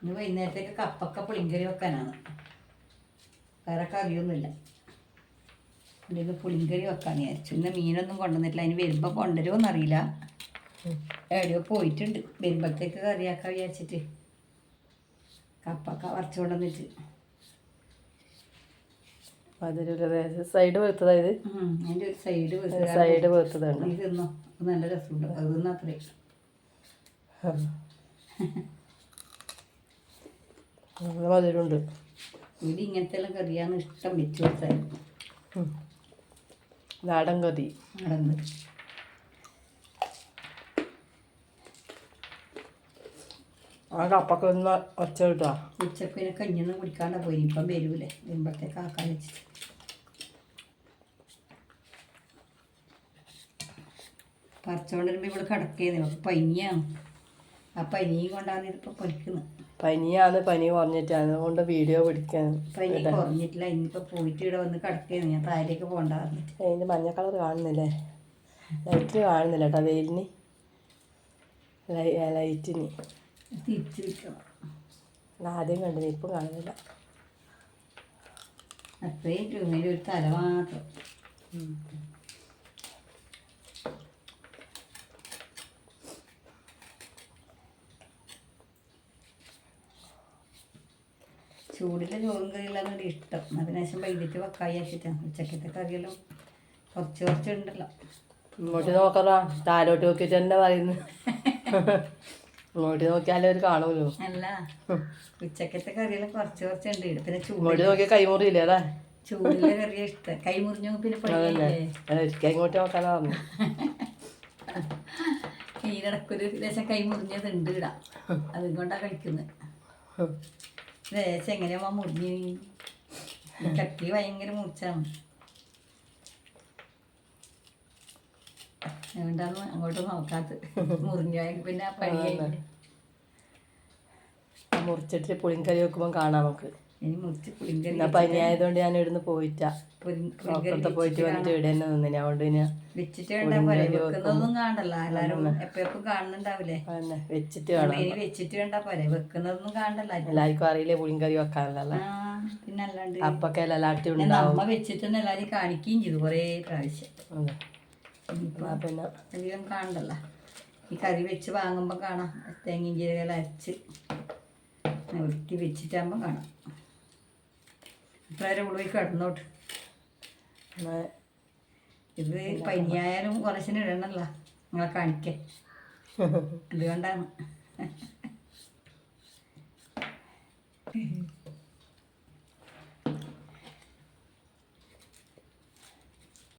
ഇനി വൈകുന്നേരത്തേക്ക് കപ്പൊക്കെ പുളിങ്കറി വെക്കാനാണ്. വേറെ കറിയൊന്നുമില്ല. ഇത് പുളിങ്കറി വെക്കാന്ന് വിചാരിച്ചു. ഇന്ന് മീനൊന്നും കൊണ്ടുവന്നിട്ടില്ല. അതിന് വരുമ്പോൾ കൊണ്ടുവരുമോയെന്നറിയില്ല. എവിടെയോ പോയിട്ടുണ്ട്. വരുമ്പോഴത്തേക്ക് കറിയാക്കാൻ വിചാരിച്ചിട്ട് കപ്പൊക്കെ വറച്ചു കൊണ്ടുവന്നിട്ട്. അതൊരു സൈഡ് വെത്തതായത് അതിൻ്റെ ഒരു സൈഡ് വെത്തതാണ്. ഇത് തിന്നോ, നല്ല രസമുണ്ട്. അത് തിന്നാ അത്രേ. മധുരമുണ്ട്. ഇവിടെ ഇങ്ങനത്തെ എല്ലാം കറിയാണ് ഇഷ്ടം. വെച്ച് കൊടുത്താൽ നാടൻ കറി. നാടൻ കറി ആ കപ്പൊക്കെ ഒന്ന് ഒച്ച കിട്ടാ. ഉച്ചക്ക് പിന്നെ കഞ്ഞൊന്നും കുടിക്കാണ്ട് പോയി. ഇപ്പം വരൂലേ, വരുമ്പോഴത്തേക്ക് ആക്കാൻ വെച്ചിട്ട്. പറിച്ചോണ്ട് വരുമ്പോൾ ഇവിടെ കിടക്കേന്ന് പനിയാണ്. ആ പനിയും കൊണ്ടാണ് ഇതിപ്പോൾ പഠിക്കുന്നത്. പനി കുറഞ്ഞിട്ടാണ്, അതുകൊണ്ട് വീഡിയോ പിടിക്കാൻ. പനി കുറഞ്ഞിട്ടില്ല. ഇന്നിപ്പോൾ പോയിട്ട് ഇവിടെ വന്ന് കിടക്കേന്ന്. ഞാൻ താഴേക്ക് പോകണ്ട പറഞ്ഞിട്ട്. അതിൻ്റെ മഞ്ഞ കളർ കാണുന്നില്ലേ? ലൈറ്റിന് കാണുന്നില്ല കേട്ടോ, വെയിലിന് ലൈറ്റിന് തിരിച്ച് വിൽക്കണം. ആദ്യം കണ്ടിന്, ഇപ്പം കാണുന്നില്ല. അത്രയും രൂപയിൽ ഒരു തല മാത്രം. ചൂടിലെ ചോറും കറിയെല്ലാം ഇഷ്ടം. അതിനുശേഷം വൈകിട്ട് വെക്കായി വെച്ചിട്ടാണ്. ഉച്ചക്കത്തെ കറിയെല്ലാം കുറച്ച് ഉണ്ടല്ലോ. ഇങ്ങോട്ട് നോക്കാറാ, താരോട്ട് നോക്കിയിട്ട് തന്നെ പറയുന്നു. ഇങ്ങോട്ട് നോക്കിയാലേ അവർ കാണുമല്ലോ. അല്ല, ഉച്ചക്കത്തെ കറിയെല്ലാം കുറച്ച് ഉണ്ട്. പിന്നെ ഇങ്ങോട്ട് നോക്കിയാൽ കൈമുറിയില്ലേ? അതാ ചൂടിലെ കറിയാണ് ഇഷ്ടം. കൈമുറിഞ്ഞു പിന്നെ ഇങ്ങോട്ട് നോക്കാനാ പറഞ്ഞു. ഇതിനിടക്കൊരു ലേശം കൈമുറിഞ്ഞതുണ്ട് ഇടാം. അതുകൊണ്ടാണ് കഴിക്കുന്നത്. ലേശം എങ്ങനെയാ മുറിഞ്ഞ് കട്ടി ഭയങ്കര മുറിച്ചാണ്. അതുകൊണ്ടാണ് അങ്ങോട്ട് നോക്കാത്ത. മുറിഞ്ഞ പിന്നെ പണിയായി. മുറിച്ചിട്ട് പുളിങ്കറി വെക്കുമ്പോൾ കാണാം നമുക്ക്. ഇനി മുറിച്ച് പുളിങ്കറി പനിയായതുകൊണ്ട് ഞാൻ ഇവിടുന്ന് പോയിട്ടാ. പുറത്ത് പോയിട്ട് വന്നിട്ട് ഇവിടെ തന്നെ നിന്നിന്. അതുകൊണ്ട് പിന്നെ വെച്ചിട്ട് വേണ്ട പോലെ വെക്കുന്നതൊന്നും കാണണ്ടല്ലോ. എല്ലാരും എപ്പോഴും കാണുന്നുണ്ടാവില്ലേ? വെച്ചിട്ട് കാണാം. ഇനി വെച്ചിട്ട് വേണ്ട പോലെ വെക്കുന്നതൊന്നും കാണണ്ടല്ലോ. എല്ലാവർക്കും അറിയില്ലേ പുളിങ്കറി വെക്കാനല്ല. പിന്നെ അല്ലാണ്ട് അപ്പൊക്കെ എല്ലാട്ടി നമ്മ വെച്ചിട്ട് എല്ലാരും കാണിക്കുകയും ചെയ്തു കുറേ പ്രാവശ്യം. പിന്നെ അധികം കാണണ്ടല്ലോ. ഈ കറി വെച്ച് വാങ്ങുമ്പോൾ കാണാം. തേങ്ങയും ജീരകം അരച്ച് വൃത്തി വെച്ചിട്ടാകുമ്പോൾ കാണാം. ഇത്രയും ഉള്ളിൽ കിടന്നോട്ട്. ഇത് പനിയായാലും കുറച്ചിന് ഇടണല്ലോ നിങ്ങളെ കാണിക്കേ. അതുകൊണ്ടാണ്.